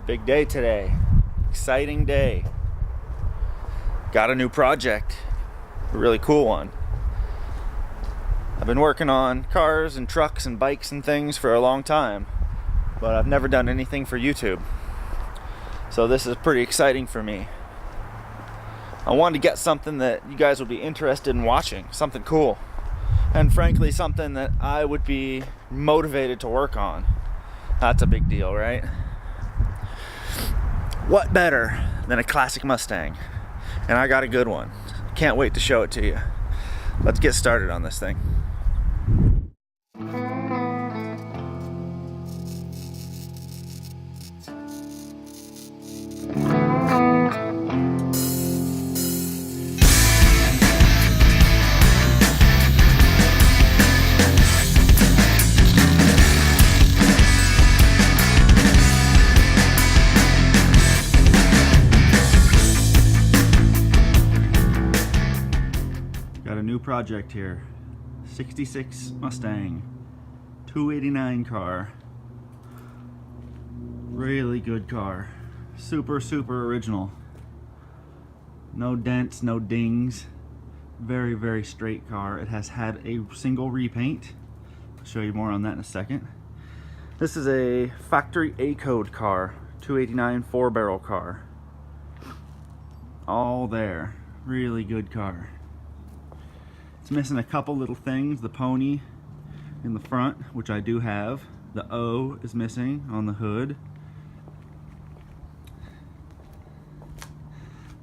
Big day today. Exciting day. Got a new project. A really cool one. I've been working on cars and trucks and bikes and things for a long time, but I've never done anything for YouTube. So this is pretty exciting for me. I wanted to get something that you guys would be interested in watching, something cool. And frankly, something that I would be motivated to work on. That's a big deal, right? What better than a classic Mustang? And I got a good one. Can't wait to show it to you. Let's get started on this thing. Got a new project here. 66 Mustang 289 car. Really good car. Super original. No dents, no dings. Very straight car. It has had a single repaint. I'll show you more on that in a second. This is a factory A-code car. 289 4-barrel car. All there. Really good car. It's missing a couple little things. The pony in the front, which I do have. The O is missing on the hood.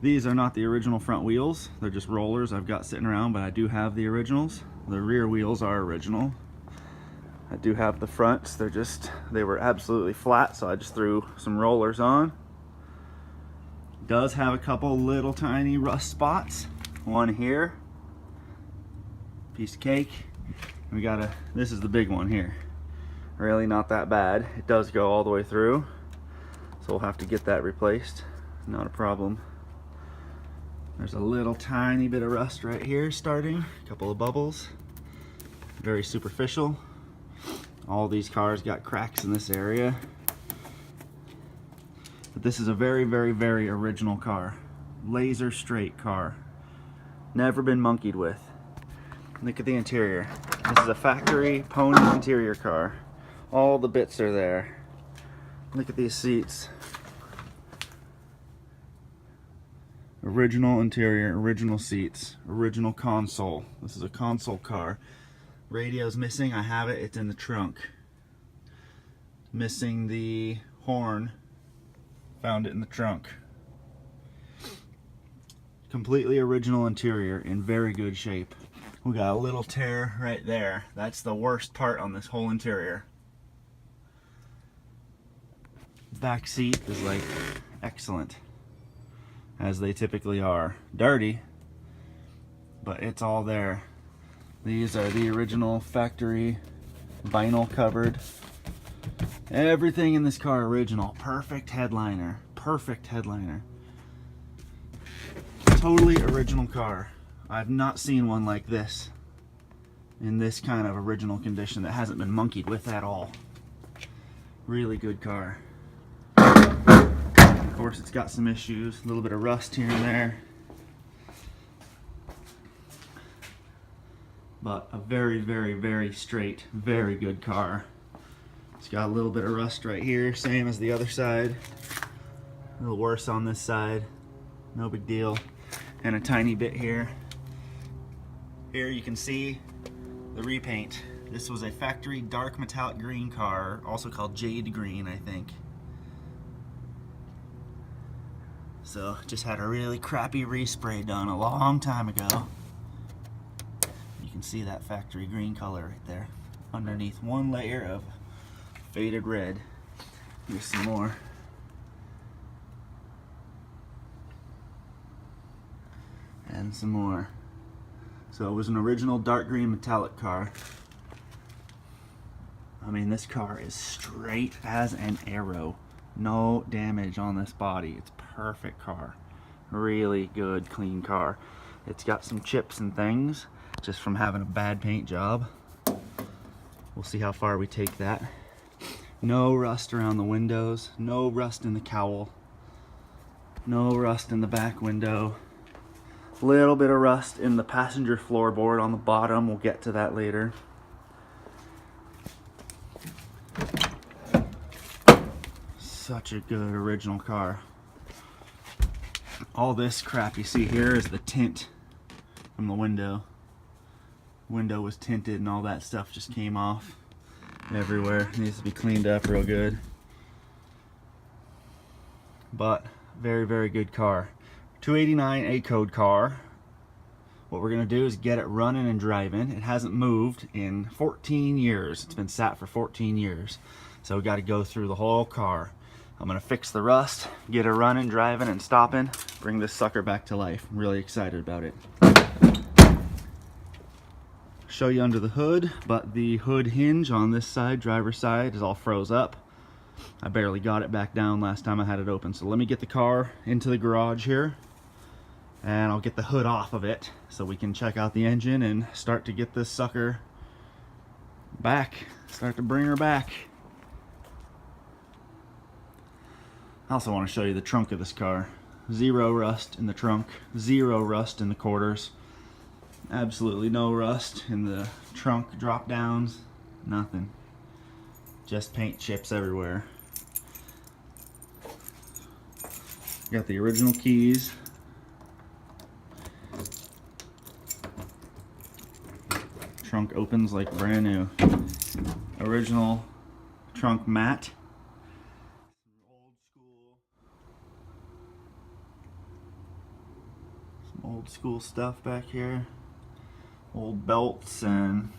These are not the original front wheels. They're just rollers I've got sitting around, but I do have the originals. The rear wheels are original. I do have the fronts. They were absolutely flat, so I just threw some rollers on. Does have a couple little tiny rust spots. One here. Piece of cake. This is the big one here. Really not that bad. It does go all the way through, so we'll have to get that replaced. Not a problem. There's a little tiny bit of rust right here starting. A couple of bubbles. Very superficial. All these cars got cracks in this area. But this is a very original car. Laser straight car. Never been monkeyed with. Look at the interior. This is a factory pony interior car. All the bits are there. Look at these seats. Original interior, original seats, original console. This is a console car. Radio's missing. I have it. It's in the trunk. Missing the horn. Found it in the trunk. Completely original interior in very good shape. We got a little tear right there. That's the worst part on this whole interior. Back seat is like excellent, as they typically are. Dirty, but it's all there. These are the original factory vinyl covered. Everything in this car original. Perfect headliner. Perfect headliner. Totally original car. I've not seen one like this in this kind of original condition that hasn't been monkeyed with at all. Really good car. Of course, it's got some issues, a little bit of rust here and there, but a very straight, very good car. It's got a little bit of rust right here, same as the other side. A little worse on this side, no big deal. And a tiny bit here. Here you can see the repaint. This was a factory dark metallic green car, also called jade green, I think. So just had a really crappy respray done a long time ago. You can see that factory green color right there underneath one layer of faded red. Here's some more. And some more. So it was an original dark green metallic car. I mean, this car is straight as an arrow. No damage on this body. It's perfect car. Really good, clean car. It's got some chips and things just from having a bad paint job. We'll see how far we take that. No rust around the windows, no rust in the cowl, no rust in the back window. Little bit of rust in the passenger floorboard on the bottom. We'll get to that later. Such a good original car. All this crap you see here is the tint from the window. Window was tinted and all that stuff just came off everywhere. It needs to be cleaned up real good. But very, very good car. 289 A code car. What we're gonna do is get it running and driving. It hasn't moved in 14 years. It's been sat for 14 years. So we gotta go through the whole car. I'm gonna fix the rust, get it running, driving, and stopping, bring this sucker back to life. I'm really excited about it. Show you under the hood, but the hood hinge on this side, driver's side, is all froze up. I barely got it back down last time I had it open. So let me get the car into the garage here, and I'll get the hood off of it so we can check out the engine and start to get this sucker back, start to bring her back. I also want to show you the trunk of this car. Zero rust in the trunk, zero rust in the quarters, absolutely no rust in the trunk drop downs, nothing. Just paint chips everywhere. Got the original keys. Trunk opens like brand new. Original trunk mat. Some old school stuff back here. Old belts and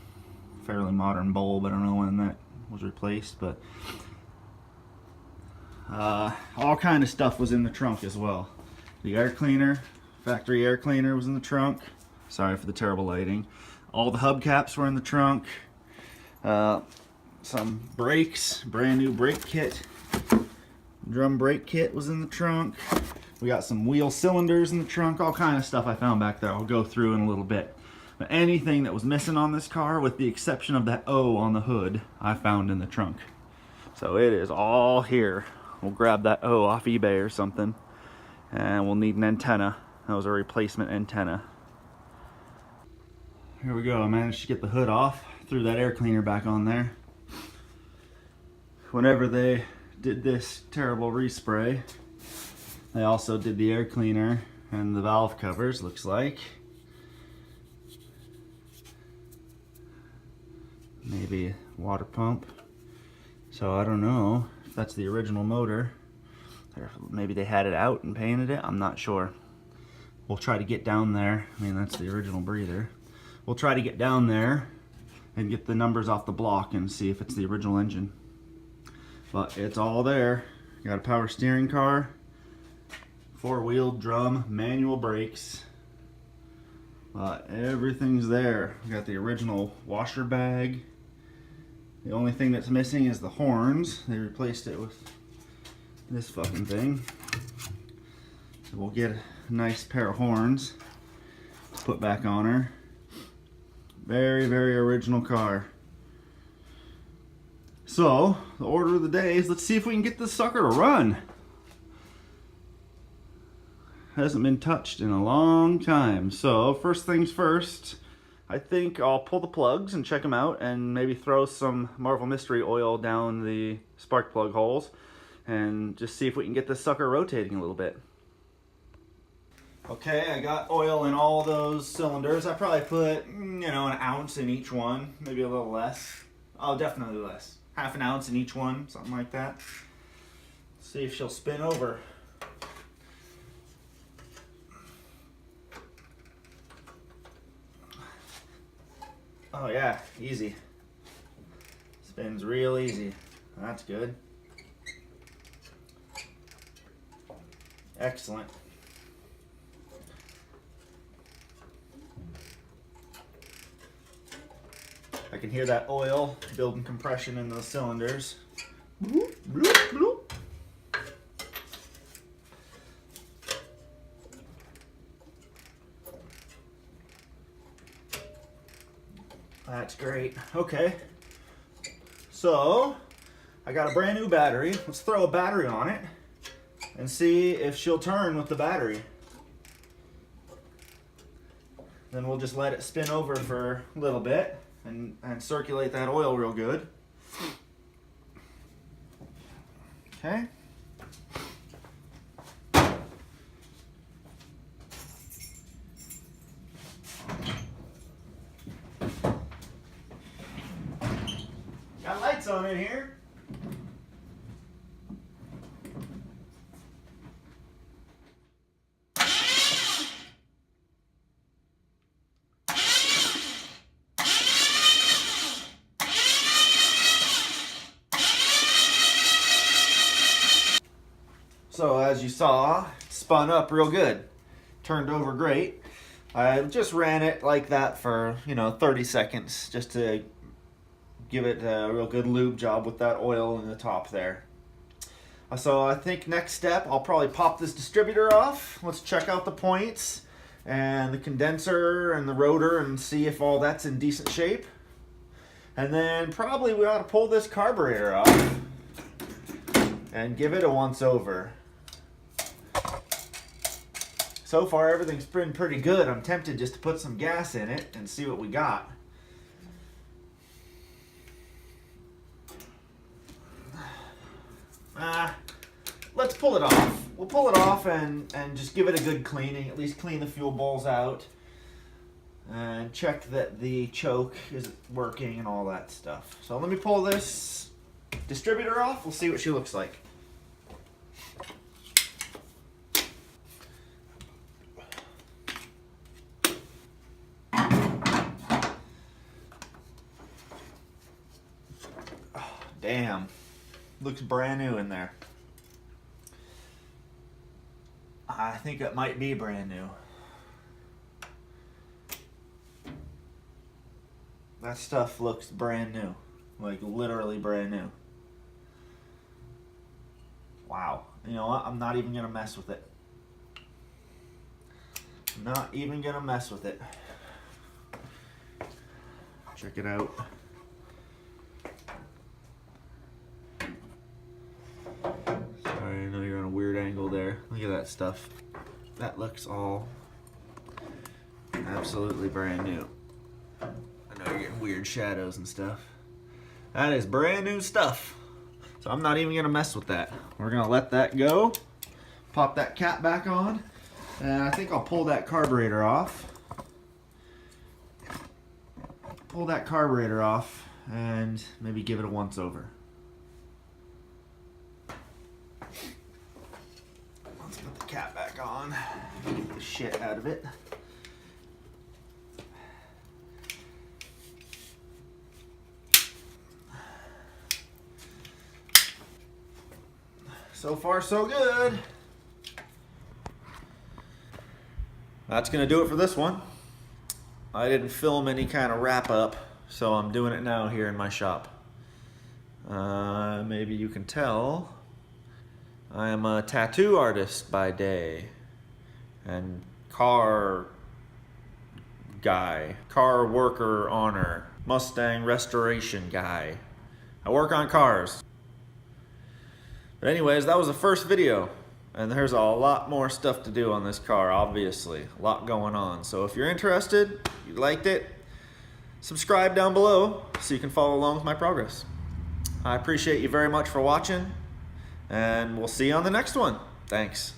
fairly modern bulb. I don't know when that was replaced, but all kind of stuff was in the trunk as well. The air cleaner, factory air cleaner was in the trunk. Sorry for the terrible lighting. All the hubcaps were in the trunk. Some brakes, brand new brake kit. Drum brake kit was in the trunk. We got some wheel cylinders in the trunk, all kind of stuff I found back there. I'll go through in a little bit. But anything that was missing on this car, with the exception of that O on the hood, I found in the trunk. So it is all here. We'll grab that O off eBay or something, and we'll need an antenna. That was a replacement antenna. Here we go. I managed to get the hood off, threw that air cleaner back on there. Whenever they did this terrible respray, they also did the air cleaner and the valve covers, looks like. Maybe water pump. So I don't know if that's the original motor, or maybe they had it out and painted it. I'm not sure. We'll try to get down there. I mean, that's the original breather. We'll try to get down there and get the numbers off the block and see if it's the original engine. But it's all there. Got a power steering car, four-wheel drum, manual brakes. Everything's there. We got the original washer bag. The only thing that's missing is the horns. They replaced it with this fucking thing. So we'll get a nice pair of horns to put back on her. Very, very original car. So, the order of the day is, let's see if we can get this sucker to run. Hasn't been touched in a long time. So, first things first, I think I'll pull the plugs and check them out, and maybe throw some Marvel Mystery Oil down the spark plug holes and just see if we can get this sucker rotating a little bit. Okay, I got oil in all those cylinders. I probably put, an ounce in each one, maybe a little less. Oh, definitely less. Half an ounce in each one, something like that. See if she'll spin over. Oh yeah, easy. Spins real easy. That's good. Excellent. I can hear that oil building compression in those cylinders. Bloop, bloop, bloop. That's great. Okay. So, I got a brand new battery. Let's throw a battery on it and see if she'll turn with the battery. Then we'll just let it spin over for a little bit and circulate that oil real good. Okay. Got lights on in here. So as you saw, it spun up real good. Turned over great. I just ran it like that for, 30 seconds just to give it a real good lube job with that oil in the top there. So I think next step, I'll probably pop this distributor off. Let's check out the points and the condenser and the rotor and see if all that's in decent shape. And then probably we ought to pull this carburetor off and give it a once over. So far everything's been pretty good. I'm tempted just to put some gas in it and see what we got. Let's pull it off. We'll pull it off and just give it a good cleaning, at least clean the fuel bowls out and check that the choke is working and all that stuff. So let me pull this distributor off. We'll see what she looks like. Damn, looks brand new in there. I think it might be brand new. That stuff looks brand new, like literally brand new. Wow, you know what? I'm not even gonna mess with it. I'm not even gonna mess with it. Check it out. I know you're on a weird angle there. Look at that stuff. That looks all absolutely brand new. I know you're getting weird shadows and stuff. That is brand new stuff. So I'm not even gonna mess with that. We're gonna let that go. Pop that cap back on. And I think I'll pull that carburetor off. Pull that carburetor off and maybe give it a once over. Put the cap back on, get the shit out of it. So far, so good. That's gonna do it for this one. I didn't film any kind of wrap up, so I'm doing it now here in my shop. Maybe you can tell I am a tattoo artist by day and car guy, car worker honor, Mustang Resurrection guy. I work on cars. But anyways, that was the first video, and there's a lot more stuff to do on this car, obviously. A lot going on. So if you're interested, you liked it, subscribe down below so you can follow along with my progress. I appreciate you very much for watching. And we'll see you on the next one. Thanks.